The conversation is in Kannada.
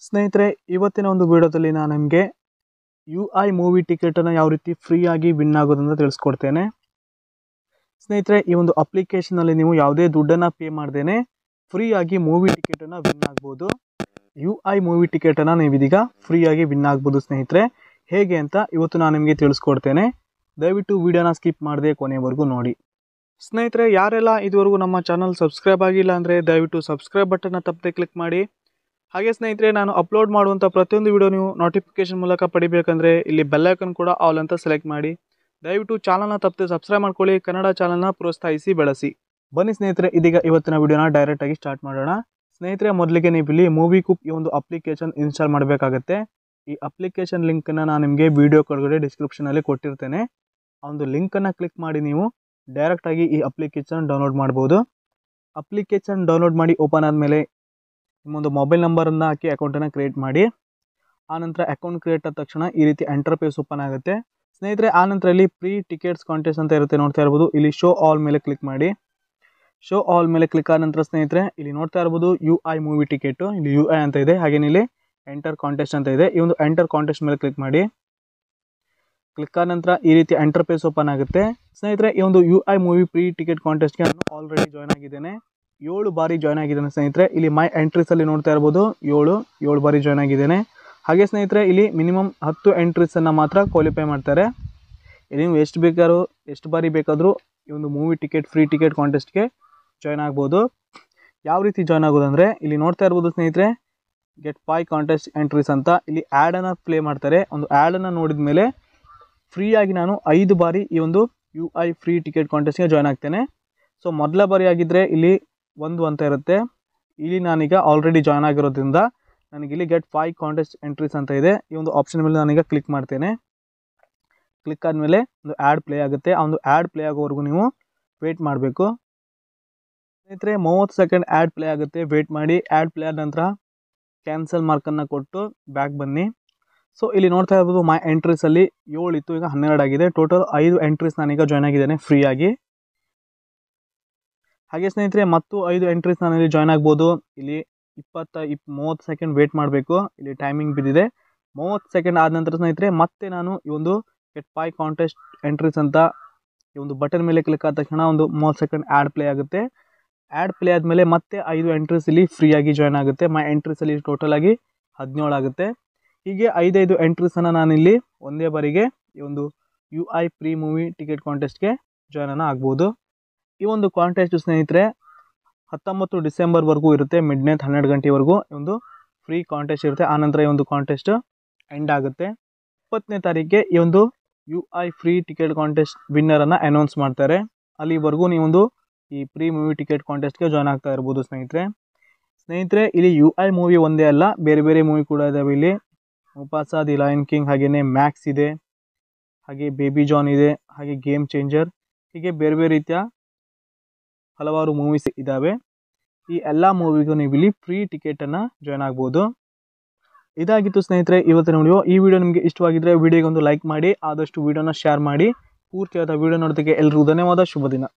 ಸ್ನೇಹಿತರೆ, ಇವತ್ತಿನ ಒಂದು ವಿಡಿಯೋದಲ್ಲಿ ನಾನು ನಿಮಗೆ UI ಮೂವಿ ಟಿಕೆಟನ್ನು ಯಾವ ರೀತಿ ಫ್ರೀಯಾಗಿ ವಿನ್ ಆಗೋದಂತ ತಿಳಿಸ್ಕೊಡ್ತೇನೆ. ಸ್ನೇಹಿತರೆ, ಈ ಒಂದು ಅಪ್ಲಿಕೇಶನಲ್ಲಿ ನೀವು ಯಾವುದೇ ದುಡ್ಡನ್ನು ಪೇ ಮಾಡ್ದೇನೆ ಫ್ರೀಯಾಗಿ ಮೂವಿ ಟಿಕೆಟನ್ನು ವಿನ್ ಆಗ್ಬೋದು. UI ಮೂವಿ ಟಿಕೆಟನ್ನು ನೀವು ಇದೀಗ ಫ್ರೀಯಾಗಿ ವಿನ್ ಆಗ್ಬೋದು. ಸ್ನೇಹಿತರೆ, ಹೇಗೆ ಅಂತ ಇವತ್ತು ನಾನು ನಿಮಗೆ ತಿಳಿಸ್ಕೊಡ್ತೇನೆ. ದಯವಿಟ್ಟು ವಿಡಿಯೋನ ಸ್ಕಿಪ್ ಮಾಡದೆ ಕೊನೆವರೆಗೂ ನೋಡಿ. ಸ್ನೇಹಿತರೆ, ಯಾರೆಲ್ಲ ಇದುವರೆಗೂ ನಮ್ಮ ಚಾನಲ್ ಸಬ್ಸ್ಕ್ರೈಬ್ ಆಗಿಲ್ಲ ಅಂದರೆ ದಯವಿಟ್ಟು ಸಬ್ಸ್ಕ್ರೈಬ್ ಬಟನ್ನ ತಪ್ಪದೆ ಕ್ಲಿಕ್ ಮಾಡಿ. ಹಾಗೆ ಸ್ನೇಹಿತರೆ, ನಾನು ಅಪ್ಲೋಡ್ ಮಾಡುವಂಥ ಪ್ರತಿಯೊಂದು ವಿಡಿಯೋ ನೀವು ನೋಟಿಫಿಕೇಶನ್ ಮೂಲಕ ಪಡಿಬೇಕಂದ್ರೆ ಇಲ್ಲಿ ಬೆಲ್ ಐಕನ್ ಕೂಡ ಆಲ್ ಅಂತ ಸೆಲೆಕ್ಟ್ ಮಾಡಿ. ದಯವಿಟ್ಟು ಚಾನಲ್ನ ತಪ್ಪದೆ ಸಬ್ಸ್ಕ್ರೈಬ್ ಮಾಡ್ಕೊಳ್ಳಿ. ಕನ್ನಡ ಚಾನಲ್ನ ಪ್ರೋತ್ಸಾಹಿಸಿ ಬೆಳೆಸಿ. ಬನ್ನಿ ಸ್ನೇಹಿತರೆ, ಇದೀಗ ಇವತ್ತಿನ ವಿಡಿಯೋನ ಡೈರೆಕ್ಟಾಗಿ ಸ್ಟಾರ್ಟ್ ಮಾಡೋಣ. ಸ್ನೇಹಿತರೆ, ಮೊದಲಿಗೆ ನೀವು ಇಲ್ಲಿ ಮೂವಿಕೂಪ್ ಈ ಒಂದು ಅಪ್ಲಿಕೇಶನ್ ಇನ್ಸ್ಟಾಲ್ ಮಾಡಬೇಕಾಗತ್ತೆ. ಈ ಅಪ್ಲಿಕೇಶನ್ ಲಿಂಕನ್ನು ನಾನು ನಿಮಗೆ ವಿಡಿಯೋ ಕೆಳಗಡೆ ಡಿಸ್ಕ್ರಿಪ್ಷನಲ್ಲಿ ಕೊಟ್ಟಿರ್ತೇನೆ. ಆ ಒಂದು ಲಿಂಕನ್ನು ಕ್ಲಿಕ್ ಮಾಡಿ ನೀವು ಡೈರೆಕ್ಟಾಗಿ ಈ ಅಪ್ಲಿಕೇಶನ್ ಡೌನ್ಲೋಡ್ ಮಾಡ್ಬೋದು. ಅಪ್ಲಿಕೇಶನ್ ಡೌನ್ಲೋಡ್ ಮಾಡಿ ಓಪನ್ ಆದಮೇಲೆ ನಿಮ್ಮೊಂದು ಮೊಬೈಲ್ ನಂಬರನ್ನು ಹಾಕಿ ಅಕೌಂಟನ್ನು ಕ್ರಿಯೇಟ್ ಮಾಡಿ. ಆನಂತರ ಅಕೌಂಟ್ ಕ್ರಿಯೇಟ್ ಆದ ತಕ್ಷಣ ಈ ರೀತಿ ಎಂಟರ್ಫೇಸ್ ಓಪನ್ ಆಗುತ್ತೆ. ಸ್ನೇಹಿತರೆ, ಆನಂತರ ಇಲ್ಲಿ ಪ್ರೀ ಟಿಕೆಟ್ಸ್ ಕಾಂಟೆಸ್ಟ್ ಅಂತ ಇರುತ್ತೆ, ನೋಡ್ತಾ ಇರ್ಬೋದು. ಇಲ್ಲಿ ಶೋ ಆಲ್ ಮೇಲೆ ಕ್ಲಿಕ್ ಮಾಡಿ. ಶೋ ಆಲ್ ಮೇಲೆ ಕ್ಲಿಕ್ ಆದ ನಂತರ ಸ್ನೇಹಿತರೆ, ಇಲ್ಲಿ ನೋಡ್ತಾ ಇರ್ಬೋದು UI ಮೂವಿ ಟಿಕೆಟು, ಇಲ್ಲಿ UI ಅಂತ ಇದೆ. ಹಾಗೇನೆ ಇಲ್ಲಿ ಎಂಟರ್ ಕಾಂಟೆಸ್ಟ್ ಅಂತ ಇದೆ. ಈ ಒಂದು ಎಂಟರ್ ಕಾಂಟೆಸ್ಟ್ ಮೇಲೆ ಕ್ಲಿಕ್ ಮಾಡಿ. ಕ್ಲಿಕ್ ಆದ ನಂತರ ಈ ರೀತಿ ಎಂಟರ್ಫೇಸ್ ಓಪನ್ ಆಗುತ್ತೆ. ಸ್ನೇಹಿತರೆ, ಈ ಒಂದು UI ಮೂವಿ ಪ್ರೀ ಟಿಕೆಟ್ ಕಾಂಟೆಸ್ಟ್ಗೆ ನಾನು ಆಲ್ರೆಡಿ ಜಾಯ್ನ್ ಆಗಿದ್ದೇನೆ. 7 ಬಾರಿ ಜಾಯ್ನ್ ಆಗಿದ್ದೇನೆ ಸ್ನೇಹಿತರೆ. ಇಲ್ಲಿ ಮೈ ಎಂಟ್ರೀಸಲ್ಲಿ ನೋಡ್ತಾ ಇರ್ಬೋದು 7 ಬಾರಿ ಜಾಯ್ನ್ ಆಗಿದ್ದೇನೆ. ಹಾಗೆ ಸ್ನೇಹಿತರೆ, ಇಲ್ಲಿ ಮಿನಿಮಮ್ 10 ಎಂಟ್ರೀಸನ್ನು ಮಾತ್ರ ಕ್ವಾಲಿಫೈ ಮಾಡ್ತಾರೆ. ಇಲ್ಲಿ ನೀವು ಎಷ್ಟು ಬಾರಿ ಬೇಕಾದರೂ ಈ ಒಂದು ಮೂವಿ ಟಿಕೆಟ್ ಫ್ರೀ ಟಿಕೆಟ್ ಕಾಂಟೆಸ್ಟ್ಗೆ ಜಾಯ್ನ್ ಆಗ್ಬೋದು. ಯಾವ ರೀತಿ ಜಾಯ್ನ್ ಆಗೋದಂದರೆ ಇಲ್ಲಿ ನೋಡ್ತಾ ಇರ್ಬೋದು ಸ್ನೇಹಿತರೆ, ಗೆಟ್ 5 ಕಾಂಟೆಸ್ಟ್ ಎಂಟ್ರೀಸ್ ಅಂತ ಇಲ್ಲಿ ಆ್ಯಡನ್ನು ಪ್ಲೇ ಮಾಡ್ತಾರೆ. ಒಂದು ಆ್ಯಡನ್ನು ನೋಡಿದ ಮೇಲೆ ಫ್ರೀಯಾಗಿ ನಾನು 5 ಬಾರಿ ಈ ಒಂದು UI ಫ್ರೀ ಟಿಕೆಟ್ ಕಾಂಟೆಸ್ಟ್ಗೆ ಜಾಯ್ನ್ ಆಗ್ತೇನೆ. ಸೊ ಮೊದಲ ಬಾರಿ ಆಗಿದ್ದರೆ ಇಲ್ಲಿ 1 ಅಂತ ಇರುತ್ತೆ. ಇಲ್ಲಿ ನಾನೀಗ ಆಲ್ರೆಡಿ ಜಾಯ್ನ್ ಆಗಿರೋದ್ರಿಂದ ನನಗಿಲ್ಲಿ ಗೆಟ್ 5 ಕಾಂಟೆಸ್ಟ್ ಎಂಟ್ರೀಸ್ ಅಂತ ಇದೆ. ಈ ಒಂದು ಆಪ್ಷನ್ ಮೇಲೆ ನಾನೀಗ ಕ್ಲಿಕ್ ಮಾಡ್ತೇನೆ. ಕ್ಲಿಕ್ ಆದಮೇಲೆ ಒಂದು ಆ್ಯಡ್ ಪ್ಲೇ ಆಗುತ್ತೆ. ಆ ಒಂದು ಆ್ಯಡ್ ಪ್ಲೇ ಆಗೋವರೆಗೂ ನೀವು ವೆಯ್ಟ್ ಮಾಡಬೇಕು. ಸ್ನೇಹಿತರೆ, 30 ಸೆಕೆಂಡ್ ಆ್ಯಡ್ ಪ್ಲೇ ಆಗುತ್ತೆ, ವೆಯ್ಟ್ ಮಾಡಿ. ಆ್ಯಡ್ ಪ್ಲೇ ಆದ ನಂತರ ಕ್ಯಾನ್ಸಲ್ ಮಾರ್ಕನ್ನು ಕೊಟ್ಟು ಬ್ಯಾಕ್ ಬನ್ನಿ. ಸೊ ಇಲ್ಲಿ ನೋಡ್ತಾ ಇರ್ಬೋದು ಮೈ ಎಂಟ್ರೀಸಲ್ಲಿ 7 ಇತ್ತು, ಈಗ 12 ಆಗಿದೆ. ಟೋಟಲ್ 5 ಎಂಟ್ರೀಸ್ ನಾನೀಗ ಜಾಯ್ನ್ ಆಗಿದ್ದೇನೆ ಫ್ರೀಯಾಗಿ. ಹಾಗೆ ಸ್ನೇಹಿತರೆ, ಮತ್ತು 5 ಎಂಟ್ರೀಸ್ ನಾನು ಇಲ್ಲಿ ಜಾಯ್ನ್ ಆಗ್ಬೋದು. ಇಲ್ಲಿ 30 ಸೆಕೆಂಡ್ ವೇಟ್ ಮಾಡಬೇಕು. ಇಲ್ಲಿ ಟೈಮಿಂಗ್ ಬಿದ್ದಿದೆ. 30 ಸೆಕೆಂಡ್ ಆದ ನಂತರ ಸ್ನೇಹಿತರೆ ಮತ್ತೆ ನಾನು ಈ ಒಂದು ಗೆಟ್ 5 ಕಾಂಟೆಸ್ಟ್ ಎಂಟ್ರೀಸ್ ಅಂತ ಈ ಒಂದು ಬಟನ್ ಮೇಲೆ ಕ್ಲಿಕ್ ಆದ ತಕ್ಷಣ ಒಂದು 30 ಸೆಕೆಂಡ್ ಆ್ಯಡ್ ಪ್ಲೇ ಆಗುತ್ತೆ. ಆ್ಯಡ್ ಪ್ಲೇ ಆದಮೇಲೆ ಮತ್ತೆ 5 ಎಂಟ್ರೀಸ್ ಇಲ್ಲಿ ಫ್ರೀಯಾಗಿ ಜಾಯ್ನ್ ಆಗುತ್ತೆ. ಮೈ ಎಂಟ್ರೀಸಲ್ಲಿ ಟೋಟಲ್ ಆಗಿ 17 ಆಗುತ್ತೆ. ಹೀಗೆ 5 ಎಂಟ್ರೀಸನ್ನು ನಾನಿಲ್ಲಿ ಒಂದೇ ಬಾರಿಗೆ ಈ ಒಂದು UI ಪ್ರೀ ಮೂವಿ ಟಿಕೆಟ್ ಕಾಂಟೆಸ್ಟ್ಗೆ ಜಾಯ್ನ್ ಆಗ್ಬೋದು. ಈ ಒಂದು ಕಾಂಟೆಸ್ಟ್ ಸ್ನೇಹಿತರೆ 19 ಡಿಸೆಂಬರ್ವರೆಗೂ ಇರುತ್ತೆ. ಮಿಡ್ನೈಟ್ 12 ಗಂಟೆವರೆಗೂ ಈ ಒಂದು ಫ್ರೀ ಕಾಂಟೆಸ್ಟ್ ಇರುತ್ತೆ. ಆನಂತರ ಈ ಒಂದು ಕಾಂಟೆಸ್ಟ್ ಎಂಡ್ ಆಗುತ್ತೆ. 20ನೇ ತಾರೀಕಿಗೆ ಈ ಒಂದು UI ಫ್ರೀ ಟಿಕೆಟ್ ಕಾಂಟೆಸ್ಟ್ ವಿನ್ನರನ್ನು ಅನೌನ್ಸ್ ಮಾಡ್ತಾರೆ. ಅಲ್ಲಿವರೆಗೂ ನೀವೊಂದು ಈ ಪ್ರೀ ಮೂವಿ ಟಿಕೆಟ್ ಕಾಂಟೆಸ್ಟ್ಗೆ ಜಾಯ್ನ್ ಆಗ್ತಾ ಇರ್ಬೋದು ಸ್ನೇಹಿತರೆ, ಇಲ್ಲಿ UI ಮೂವಿ ಒಂದೇ ಅಲ್ಲ, ಬೇರೆ ಬೇರೆ ಮೂವಿ ಕೂಡ ಇದ್ದಾವೆ. ಇಲ್ಲಿ ಮುಫಾಸಾ, ದಿ ಲಯನ್ ಕಿಂಗ್, ಹಾಗೆಯೇ ಮ್ಯಾಕ್ಸ್ ಇದೆ, ಹಾಗೆ ಬೇಬಿ ಜಾನ್ ಇದೆ, ಹಾಗೆ ಗೇಮ್ ಚೇಂಜರ್, ಹೀಗೆ ಬೇರೆ ಬೇರೆ ರೀತಿಯ ಹಲವಾರು ಮೂವೀಸ್ ಇದ್ದಾವೆ. ಈ ಎಲ್ಲ ಮೂವಿಗೂ ನೀವು ಇಲ್ಲಿ ಫ್ರೀ ಟಿಕೆಟನ್ನು ಜಾಯ್ನ್ ಆಗ್ಬೋದು. ಇದಾಗಿತ್ತು ಸ್ನೇಹಿತರೆ ಇವತ್ತಿನ ವಿಡಿಯೋ. ಈ ವಿಡಿಯೋ ನಿಮಗೆ ಇಷ್ಟವಾಗಿದ್ದರೆ ವಿಡಿಯೋಗೆ ಒಂದು ಲೈಕ್ ಮಾಡಿ, ಆದಷ್ಟು ವಿಡಿಯೋನ ಶೇರ್ ಮಾಡಿ. ಪೂರ್ತಿಯಾದ ವಿಡಿಯೋ ನೋಡೋದಕ್ಕೆ ಎಲ್ಲರಿಗೂ ಧನ್ಯವಾದ. ಶುಭ ದಿನ.